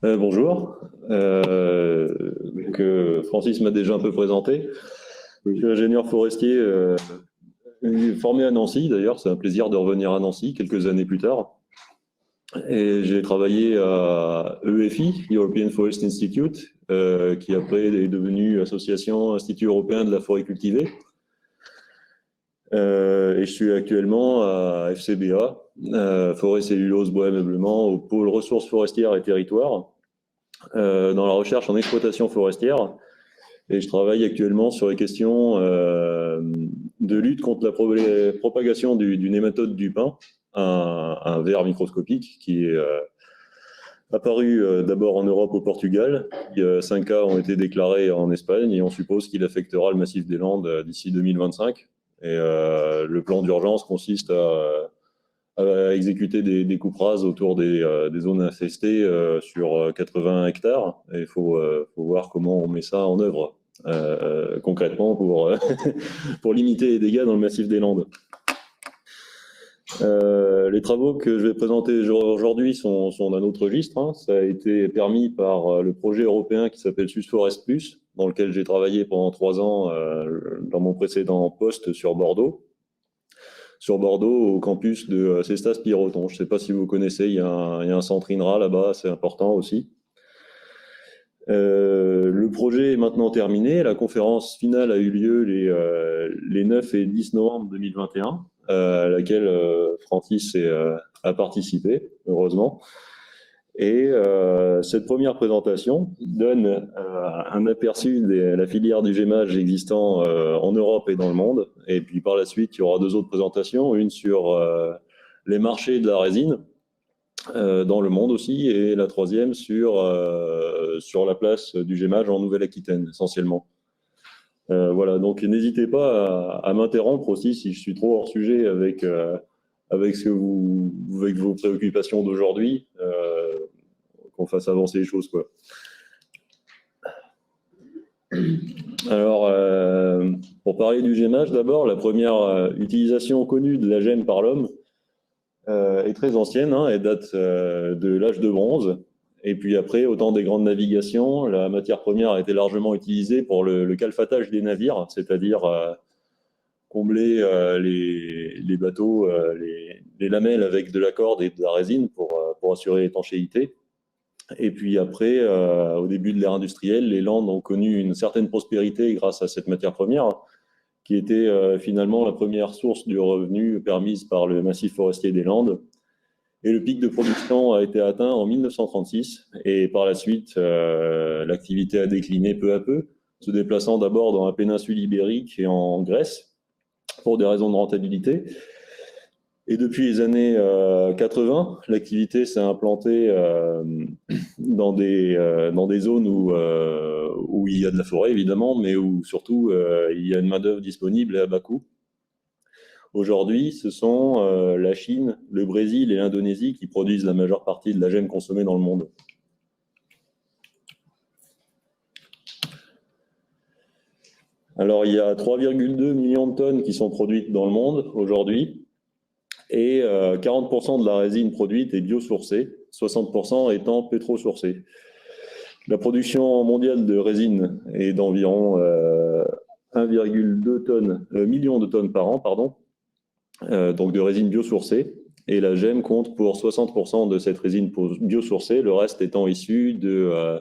Bonjour. Francis m'a déjà un peu présenté. Je suis ingénieur forestier formé à Nancy. D'ailleurs, c'est un plaisir de revenir à Nancy quelques années plus tard. Et j'ai travaillé à EFI, European Forest Institute, qui après est devenu Association Institut européen de la forêt cultivée. Et je suis actuellement à FCBA, Forêt, Cellulose, Bois, Ameublement, au pôle ressources forestières et territoires, dans la recherche en exploitation forestière. Et je travaille actuellement sur les questions de lutte contre la propagation du nématode du pin, un ver microscopique qui est apparu d'abord en Europe au Portugal. 5 cas ont été déclarés en Espagne et on suppose qu'il affectera le massif des Landes d'ici 2025. Et le plan d'urgence consiste à exécuter des coupes rases autour des zones infestées sur 80 hectares. Et il faut voir comment on met ça en œuvre concrètement pour limiter les dégâts dans le massif des Landes. Les travaux que je vais présenter aujourd'hui sont d'un autre registre. Hein. Ça a été permis par le projet européen qui s'appelle SUSForest Plus, dans lequel j'ai travaillé pendant 3 ans dans mon précédent poste sur Bordeaux. Sur Bordeaux, au campus de Cestas-Pierreton. Je ne sais pas si vous connaissez, il y a un centre INRA là-bas, c'est important aussi. Le projet est maintenant terminé. La conférence finale a eu lieu les 9 et 10 novembre 2021, à laquelle Francis a participé, heureusement. Et cette première présentation donne un aperçu de la filière du gémage existant en Europe et dans le monde. Et puis par la suite, il y aura 2 autres présentations, une sur les marchés de la résine dans le monde aussi, et la troisième sur la place du gémage en Nouvelle-Aquitaine, essentiellement. Voilà, donc n'hésitez pas à m'interrompre aussi si je suis trop hors sujet avec avec vos préoccupations d'aujourd'hui, qu'on fasse avancer les choses, quoi. Alors, pour parler du gémage, d'abord, la première utilisation connue de la gemme par l'homme est très ancienne, hein, elle date de l'âge de bronze. Et puis après, au temps des grandes navigations, la matière première a été largement utilisée pour le calfatage des navires, c'est-à-dire combler les bateaux, les lamelles avec de la corde et de la résine pour assurer l'étanchéité. Et puis après, au début de l'ère industrielle, les Landes ont connu une certaine prospérité grâce à cette matière première, qui était finalement la première source de revenus permise par le massif forestier des Landes. Et le pic de production a été atteint en 1936. Et par la suite, l'activité a décliné peu à peu, se déplaçant d'abord dans la péninsule ibérique et en Grèce, pour des raisons de rentabilité. Et depuis les années 80, l'activité s'est implantée dans des zones où il y a de la forêt, évidemment, mais où surtout il y a une main-d'œuvre disponible et à bas coût. Aujourd'hui, ce sont la Chine, le Brésil et l'Indonésie qui produisent la majeure partie de la gemme consommée dans le monde. Alors, il y a 3,2 millions de tonnes qui sont produites dans le monde aujourd'hui, et 40% de la résine produite est biosourcée, 60% étant pétrosourcée. La production mondiale de résine est d'environ 1,2 million de tonnes par an, donc de résine biosourcée. Et la gemme compte pour 60% de cette résine biosourcée, le reste étant issu de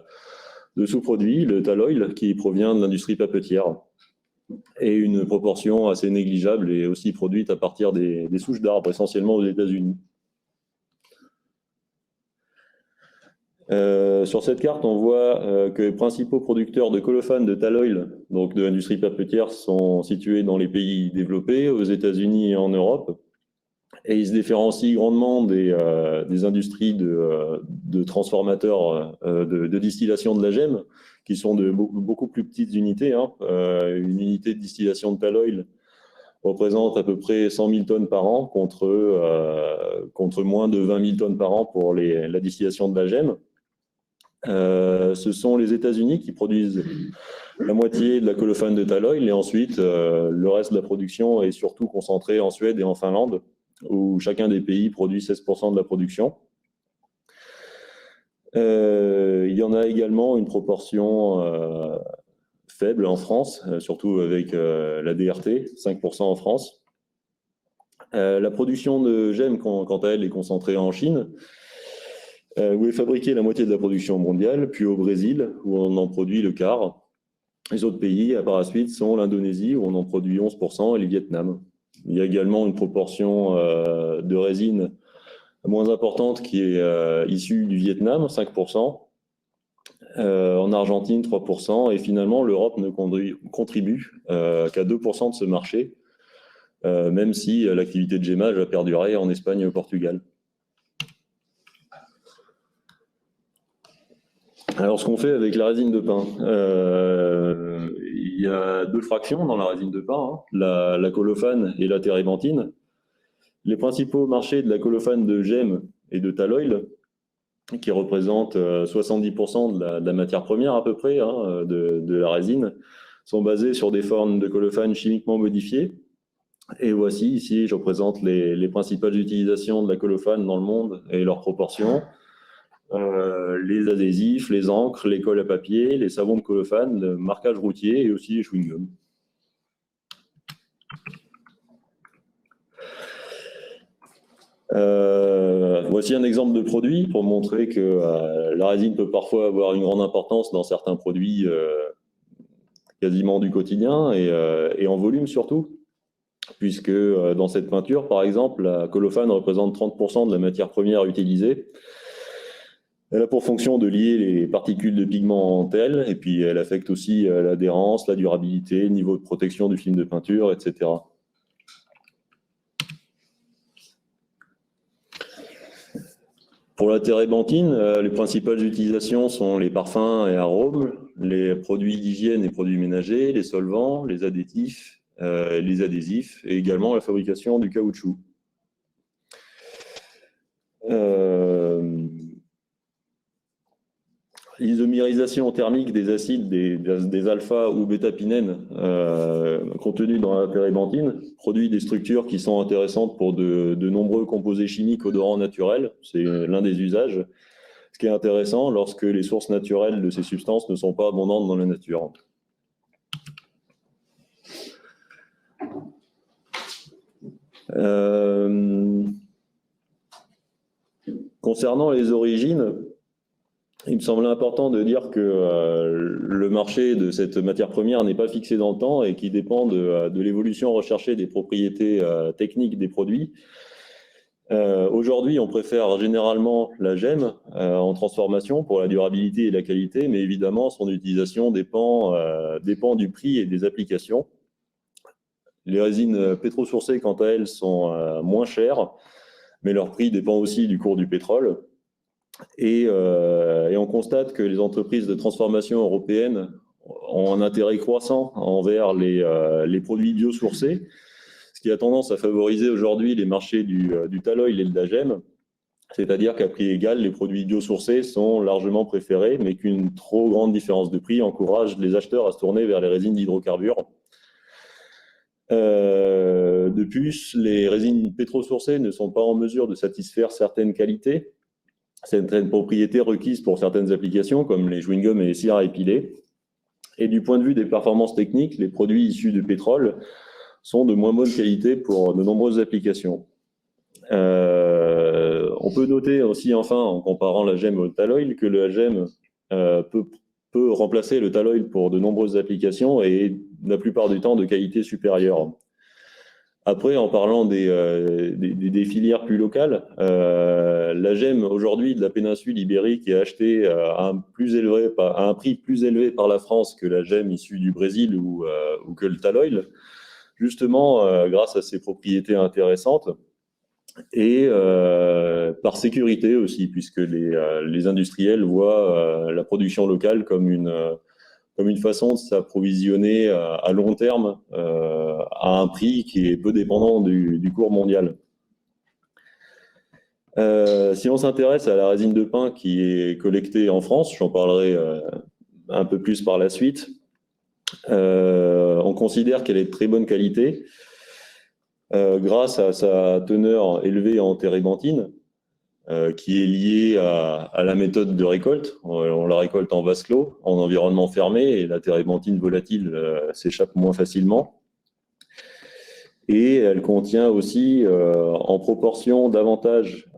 sous-produits, le tall oil, qui provient de l'industrie papetière. Et une proportion assez négligeable est aussi produite à partir des souches d'arbres, essentiellement aux États-Unis. Sur cette carte, on voit que les principaux producteurs de colophane de tall oil, donc de l'industrie papetière, sont situés dans les pays développés, aux États-Unis et en Europe. Et ils se différencient grandement des industries de transformateurs de distillation de la gemme, qui sont de beaucoup plus petites unités. Hein. Une unité de distillation de tall oil représente à peu près 100 000 tonnes par an contre moins de 20 000 tonnes par an pour la distillation de la gemme. Ce sont les États-Unis qui produisent la moitié de la colophane de tall oil, et ensuite le reste de la production est surtout concentré en Suède et en Finlande, où chacun des pays produit 16% de la production. Il y en a également une proportion faible en France, surtout avec la DRT, 5% en France. La production de gemmes, quant à elle, est concentrée en Chine, où est fabriquée la moitié de la production mondiale, puis au Brésil, où on en produit le quart. Les autres pays, par la suite, sont l'Indonésie, où on en produit 11%, et le Vietnam. Il y a également une proportion de résine moins importante qui est issue du Vietnam, 5%. En Argentine, 3%. Et finalement, l'Europe ne contribue qu'à 2% de ce marché, même si l'activité de gémage a perduré en Espagne et au Portugal. Alors, ce qu'on fait avec la résine de pin, il y a deux fractions dans la résine de pin, hein, la colophane et la térébenthine. Les principaux marchés de la colophane de gemme et de tall-oil, qui représentent 70% de la matière première à peu près hein, de la résine, sont basés sur des formes de colophane chimiquement modifiées. Et voici, ici, je représente les principales utilisations de la colophane dans le monde et leurs proportions. Les adhésifs, les encres, les colles à papier, les savons de colophane, le marquage routier et aussi les chewing-gums. Voici un exemple de produit pour montrer que la résine peut parfois avoir une grande importance dans certains produits quasiment du quotidien et en volume surtout, puisque dans cette peinture, par exemple, la colophane représente 30% de la matière première utilisée. Elle a pour fonction de lier les particules de pigment entre elles, et puis elle affecte aussi l'adhérence, la durabilité, le niveau de protection du film de peinture, etc. Pour la térébenthine, les principales utilisations sont les parfums et arômes, les produits d'hygiène et produits ménagers, les solvants, les additifs, les adhésifs et également la fabrication du caoutchouc. L'isomérisation thermique des acides des alpha ou bêta-pinènes contenus dans la térébenthine produit des structures qui sont intéressantes pour de nombreux composés chimiques odorants naturels. C'est l'un des usages. Ce qui est intéressant lorsque les sources naturelles de ces substances ne sont pas abondantes dans la nature. Concernant les origines, il me semble important de dire que le marché de cette matière première n'est pas fixé dans le temps et qui dépend de l'évolution recherchée des propriétés techniques des produits. Aujourd'hui, on préfère généralement la gemme en transformation pour la durabilité et la qualité, mais évidemment, son utilisation dépend du prix et des applications. Les résines pétrosourcées, quant à elles, sont moins chères, mais leur prix dépend aussi du cours du pétrole. Et on constate que les entreprises de transformation européennes ont un intérêt croissant envers les produits biosourcés, ce qui a tendance à favoriser aujourd'hui les marchés du tall-oil et de la gemme, c'est-à-dire qu'à prix égal, les produits biosourcés sont largement préférés, mais qu'une trop grande différence de prix encourage les acheteurs à se tourner vers les résines d'hydrocarbures. De plus, les résines pétrosourcées ne sont pas en mesure de satisfaire certaines qualités, certaines propriétés requises pour certaines applications, comme les chewing-gums et les cires à épiler. Et du point de vue des performances techniques, les produits issus du pétrole sont de moins bonne qualité pour de nombreuses applications. On peut noter aussi, enfin, en comparant la gemme au tall-oil, que la gemme peut remplacer le tall-oil pour de nombreuses applications et la plupart du temps de qualité supérieure. Après, en parlant des filières plus locales, la gemme aujourd'hui de la péninsule ibérique est achetée à un prix plus élevé par la France que la gemme issue du Brésil ou que le tall-oil, justement grâce à ses propriétés intéressantes et par sécurité aussi, puisque les industriels voient la production locale comme une façon de s'approvisionner à long terme à un prix qui est peu dépendant du cours mondial. Si on s'intéresse à la résine de pin qui est collectée en France, j'en parlerai un peu plus par la suite, on considère qu'elle est de très bonne qualité grâce à sa teneur élevée en térébenthine, qui est lié à la méthode de récolte. On la récolte en vase clos, en environnement fermé, et la térébenthine volatile s'échappe moins facilement. Et elle contient aussi, en proportion, davantage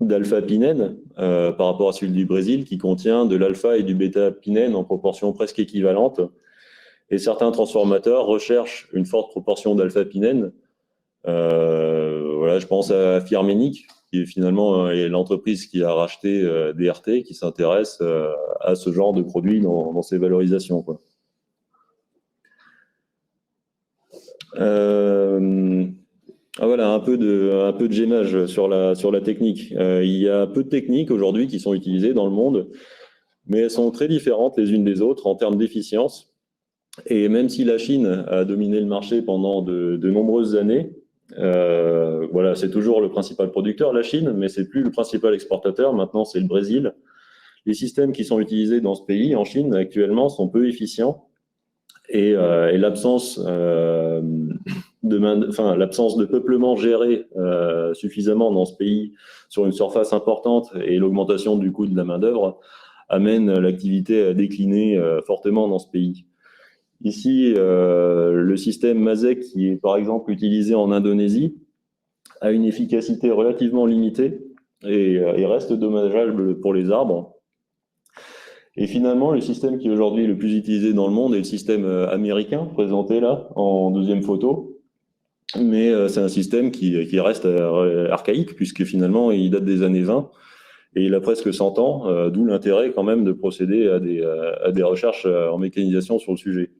d'alpha-pinène par rapport à celui du Brésil, qui contient de l'alpha et du bêta-pinène en proportion presque équivalente. Et certains transformateurs recherchent une forte proportion d'alpha-pinène. Voilà, je pense à Firmenich, qui est finalement l'entreprise qui a racheté DRT, qui s'intéresse à ce genre de produit dans ses valorisations, quoi. Voilà, un peu de gémage sur la technique. Il y a peu de techniques aujourd'hui qui sont utilisées dans le monde, mais elles sont très différentes les unes des autres en termes d'efficience. Et même si la Chine a dominé le marché pendant de nombreuses années, voilà, c'est toujours le principal producteur, la Chine, mais c'est plus le principal exportateur. Maintenant, c'est le Brésil. Les systèmes qui sont utilisés dans ce pays, en Chine, actuellement, sont peu efficients. Et l'absence l'absence de peuplement géré suffisamment dans ce pays sur une surface importante et l'augmentation du coût de la main-d'œuvre amène l'activité à décliner fortement dans ce pays. Ici, le système MASEC, qui est par exemple utilisé en Indonésie, a une efficacité relativement limitée et reste dommageable pour les arbres. Et finalement, le système qui est aujourd'hui le plus utilisé dans le monde est le système américain, présenté là en deuxième photo. Mais c'est un système qui reste archaïque, puisque finalement, il date des années 20 et il a presque 100 ans, d'où l'intérêt quand même de procéder à des recherches en mécanisation sur le sujet.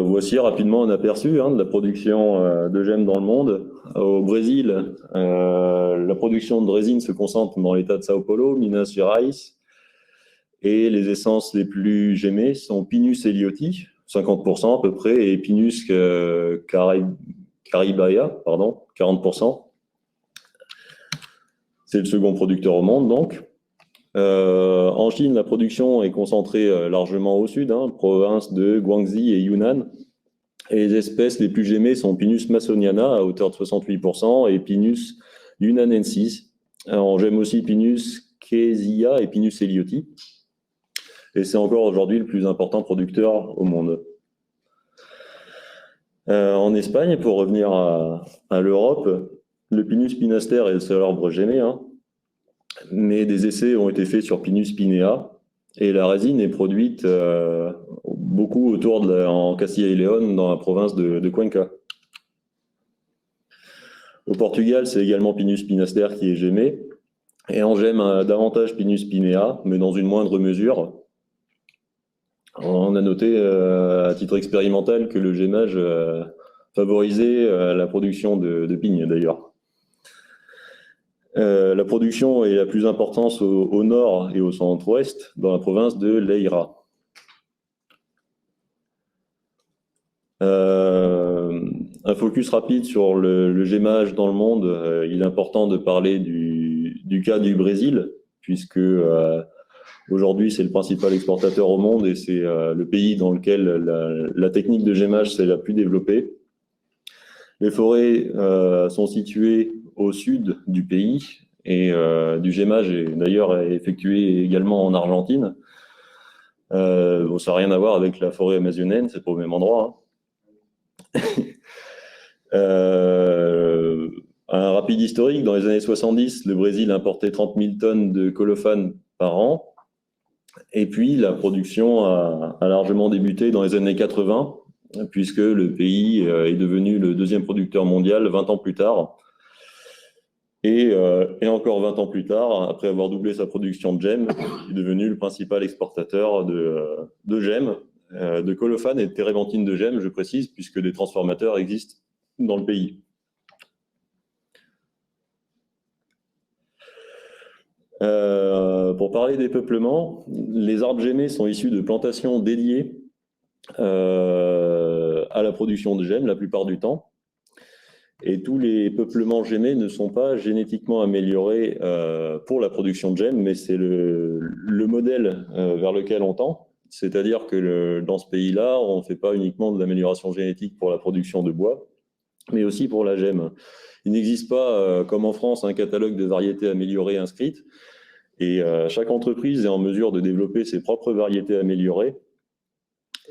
Voici rapidement un aperçu de la production de gemmes dans le monde. Au Brésil, la production de résine se concentre dans l'état de Sao Paulo, Minas Gerais, et les essences les plus gémées sont Pinus elioti, 50% à peu près, et Pinus caribaea, 40%. C'est le second producteur au monde, donc. En Chine, la production est concentrée largement au sud, provinces de Guangxi et Yunnan. Et les espèces les plus gémées sont Pinus masoniana à hauteur de 68% et Pinus yunnanensis. On gemme aussi Pinus kesia et Pinus elioti. Et c'est encore aujourd'hui le plus important producteur au monde. En Espagne, pour revenir à l'Europe, le Pinus pinaster est le seul arbre gémé, mais des essais ont été faits sur Pinus pinea et la résine est produite beaucoup en Castilla y León, dans la province de Cuenca. Au Portugal, c'est également Pinus pinaster qui est gémé et on gemme davantage Pinus pinea, mais dans une moindre mesure. On a noté à titre expérimental que le gémage favorisait la production de pigne d'ailleurs. La production est la plus importante au nord et au centre-ouest, dans la province de Leiria. Un focus rapide sur le gémage dans le monde. Il est important de parler du cas du Brésil, puisque aujourd'hui c'est le principal exportateur au monde et c'est le pays dans lequel la technique de gémage s'est la plus développée. Les forêts sont situées au sud du pays et du gémage est d'ailleurs effectué également en Argentine. Ça n'a rien à voir avec la forêt amazonienne, c'est pas au même endroit. Un rapide historique, dans les années 70, le Brésil importait 30 000 tonnes de colophane par an. Et puis, la production a largement débuté dans les années 80, puisque le pays est devenu le deuxième producteur mondial 20 ans plus tard. Et encore 20 ans plus tard, après avoir doublé sa production de gemmes, il est devenu le principal exportateur de gemmes, de colophane et de térébenthine de gemmes, je précise, puisque des transformateurs existent dans le pays. Pour parler des peuplements, les arbres gémés sont issus de plantations dédiées à la production de gemmes la plupart du temps. Et tous les peuplements gémés ne sont pas génétiquement améliorés pour la production de gemmes, mais c'est le modèle vers lequel on tend. C'est-à-dire que dans ce pays-là, on ne fait pas uniquement de l'amélioration génétique pour la production de bois, mais aussi pour la gemme. Il n'existe pas, comme en France, un catalogue de variétés améliorées inscrites, et chaque entreprise est en mesure de développer ses propres variétés améliorées.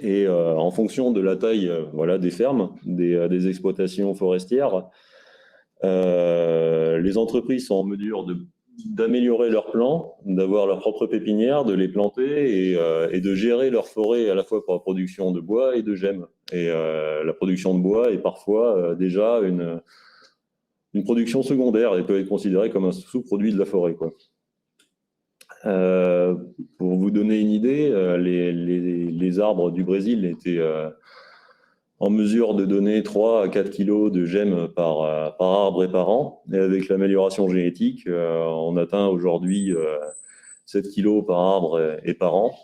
Et en fonction de la taille voilà, des fermes, des exploitations forestières, les entreprises sont en mesure d'améliorer leurs plants, d'avoir leur propre pépinière, de les planter et de gérer leur forêt à la fois pour la production de bois et de gemmes. Et la production de bois est parfois déjà une production secondaire et peut être considérée comme un sous-produit de la forêt, quoi. Pour vous donner une idée, les arbres du Brésil étaient en mesure de donner 3 à 4 kilos de gemmes par arbre et par an. Et avec l'amélioration génétique, on atteint aujourd'hui 7 kilos par arbre et par an.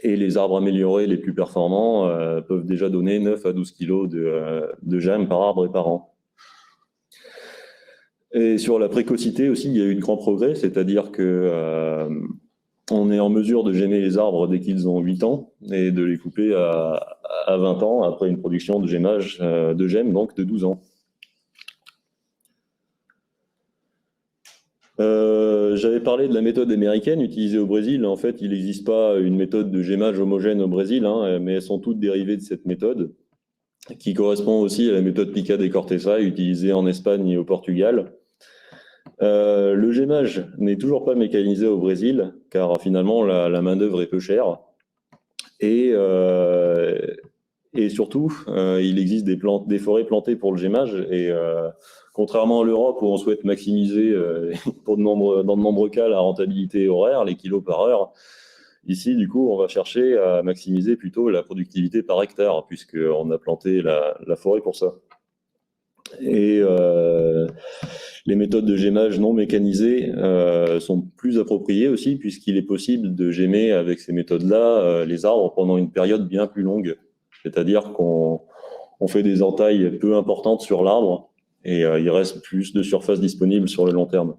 Et les arbres améliorés les plus performants peuvent déjà donner 9 à 12 kilos de gemmes par arbre et par an. Et sur la précocité aussi, il y a eu de grands progrès, c'est-à-dire que on est en mesure de gemmer les arbres dès qu'ils ont 8 ans et de les couper à 20 ans après une production de gemmage de gemmes, donc de 12 ans. J'avais parlé de la méthode américaine utilisée au Brésil. En fait, il n'existe pas une méthode de gemmage homogène au Brésil, hein, mais elles sont toutes dérivées de cette méthode, qui correspond aussi à la méthode Picard de Cortesa utilisée en Espagne et au Portugal. Le gemmage n'est toujours pas mécanisé au Brésil, car finalement la main-d'œuvre est peu chère. Et surtout, il existe des forêts plantées pour le gemmage. Et contrairement à l'Europe où on souhaite maximiser, dans de nombreux cas, la rentabilité horaire, les kilos par heure, ici, du coup, on va chercher à maximiser plutôt la productivité par hectare, puisqu'on a planté la forêt pour ça. Et les méthodes de gemmage non mécanisées sont plus appropriées aussi, puisqu'il est possible de gemmer avec ces méthodes-là les arbres pendant une période bien plus longue. C'est-à-dire qu'on fait des entailles peu importantes sur l'arbre et il reste plus de surface disponible sur le long terme.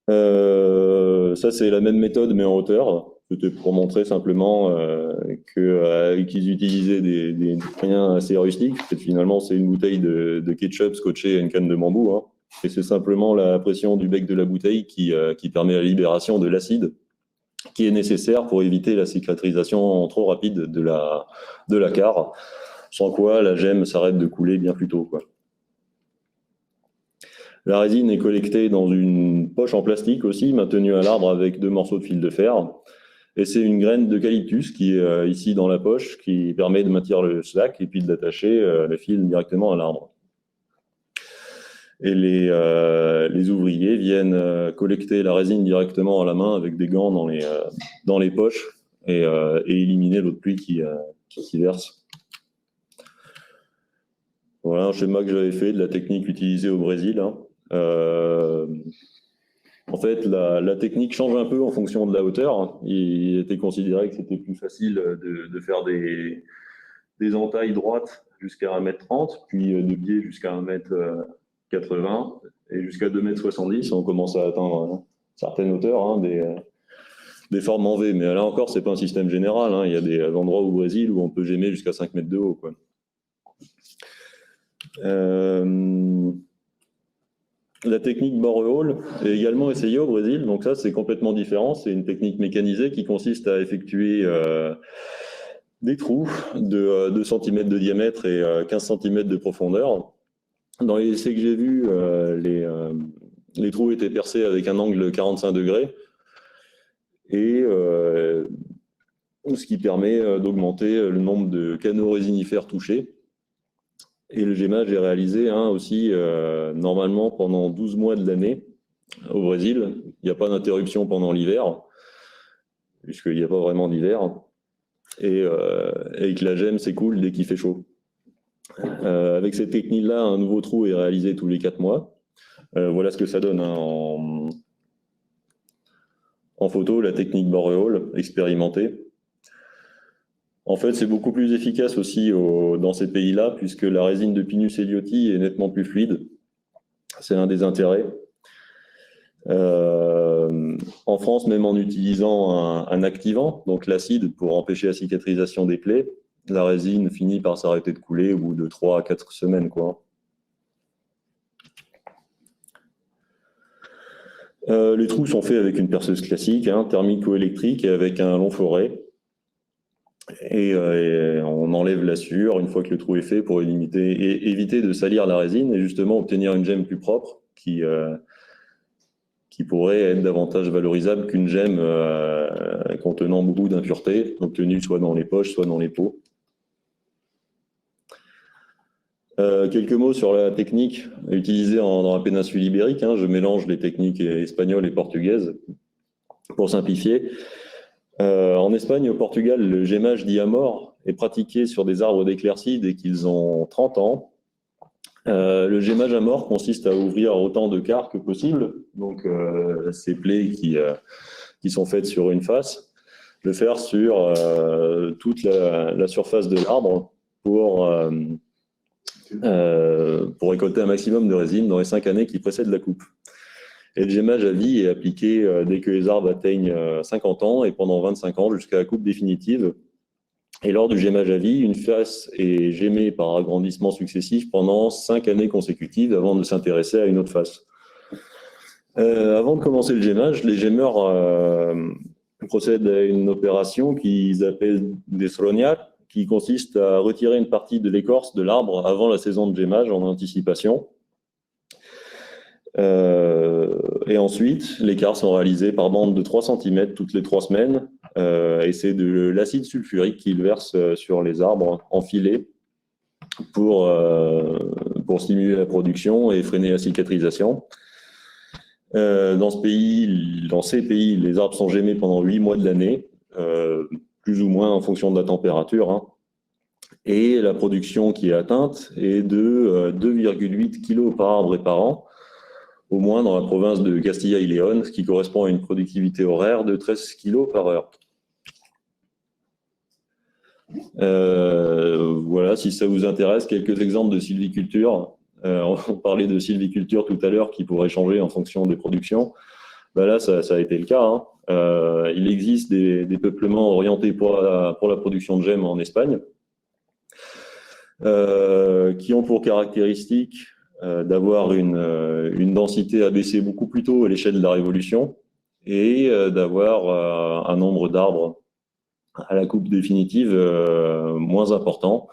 Ça, c'est la même méthode, mais en hauteur. C'était pour montrer simplement qu'ils utilisaient des moyens assez rustiques. Finalement, c'est une bouteille de ketchup scotchée à une canne de bambou, hein. Et c'est simplement la pression du bec de la bouteille qui permet la libération de l'acide qui est nécessaire pour éviter la cicatrisation trop rapide de la carre, sans quoi la gemme s'arrête de couler bien plus tôt, quoi. La résine est collectée dans une poche en plastique aussi, maintenue à l'arbre avec 2 morceaux de fil de fer. Et c'est une graine d'eucalyptus qui est ici dans la poche, qui permet de maintenir le slack et puis d'attacher le fil directement à l'arbre. Et les ouvriers viennent collecter la résine directement à la main avec des gants dans les poches et éliminer l'eau de pluie qui s'y verse. Voilà un schéma que j'avais fait de la technique utilisée au Brésil, hein. En fait, la technique change un peu en fonction de la hauteur. Il était considéré que c'était plus facile de faire des entailles droites jusqu'à 1,30 m, puis de biais jusqu'à 1,80 m et jusqu'à 2,70 m. On commence à atteindre certaines hauteurs, hein, des formes en V. Mais là encore, c'est pas un système général, hein. Il y a des endroits au Brésil où on peut gemmer jusqu'à 5 mètres de haut, quoi. La technique boreal est également essayée au Brésil, donc ça c'est complètement différent. C'est une technique mécanisée qui consiste à effectuer des trous de 2 cm de diamètre et 15 cm de profondeur. Dans les essais que j'ai vus, les trous étaient percés avec un angle 45 degrés, et ce qui permet d'augmenter le nombre de canaux résinifères touchés. Et le gemmage est réalisé aussi normalement pendant 12 mois de l'année au Brésil. Il n'y a pas d'interruption pendant l'hiver, puisqu'il n'y a pas vraiment d'hiver, et que la gemme s'écoule dès qu'il fait chaud. Avec cette technique-là, un nouveau trou est réalisé tous les 4 mois. Voilà ce que ça donne, hein, en photo, la technique boreal expérimentée. En fait, c'est beaucoup plus efficace aussi dans ces pays-là, puisque la résine de Pinus elioti est nettement plus fluide. C'est un des intérêts. En France, même en utilisant un activant, donc l'acide, pour empêcher la cicatrisation des plaies, la résine finit par s'arrêter de couler au bout de 3 à 4 semaines, quoi. Les trous sont faits avec une perceuse classique, hein, thermico-électrique et avec un long floret. Et on enlève la sueur une fois que le trou est fait pour éviter de salir la résine et justement obtenir une gemme plus propre qui pourrait être davantage valorisable qu'une gemme contenant beaucoup d'impuretés, obtenue soit dans les poches, soit dans les pots. Quelques mots sur la technique utilisée dans la péninsule ibérique, hein. Je mélange les techniques espagnoles et portugaises pour simplifier. En Espagne et au Portugal, le gémage dit à mort est pratiqué sur des arbres d'éclaircie dès qu'ils ont 30 ans. Le gémage à mort consiste à ouvrir autant de quarts que possible, donc ces plaies qui sont faites sur une face, le faire sur toute la surface de l'arbre pour récolter un maximum de résine dans les 5 années qui précèdent la coupe. Et le gémage à vie est appliqué dès que les arbres atteignent 50 ans et pendant 25 ans jusqu'à la coupe définitive. Et lors du gémage à vie, une face est gémée par agrandissement successif pendant 5 années consécutives avant de s'intéresser à une autre face. Avant de commencer le gémage, les gémeurs procèdent à une opération qu'ils appellent desroniar, qui consiste à retirer une partie de l'écorce de l'arbre avant la saison de gémage en anticipation. Et ensuite, les quarts sont réalisés par bande de 3 cm toutes les 3 semaines. Et c'est de l'acide sulfurique qu'ils versent sur les arbres en filet pour stimuler la production et freiner la cicatrisation. Dans ces pays, les arbres sont gémés pendant 8 mois de l'année, plus ou moins en fonction de la température, hein. Et la production qui est atteinte est de 2,8 kg par arbre et par an, au moins dans la province de Castilla y León, ce qui correspond à une productivité horaire de 13 kg par heure. Voilà, si ça vous intéresse, quelques exemples de sylviculture. On parlait de sylviculture tout à l'heure qui pourrait changer en fonction des productions. Ben là, ça a été le cas, hein. Il existe des peuplements orientés pour la production de gemmes en Espagne, qui ont pour caractéristique d'avoir une densité abaissée beaucoup plus tôt à l'échelle de la Révolution et d'avoir un nombre d'arbres à la coupe définitive moins important.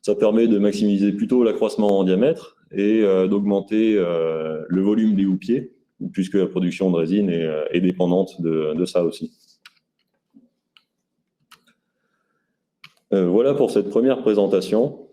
Ça permet de maximiser plutôt l'accroissement en diamètre et d'augmenter le volume des houppiers, puisque la production de résine est dépendante de ça aussi. Voilà pour cette première présentation.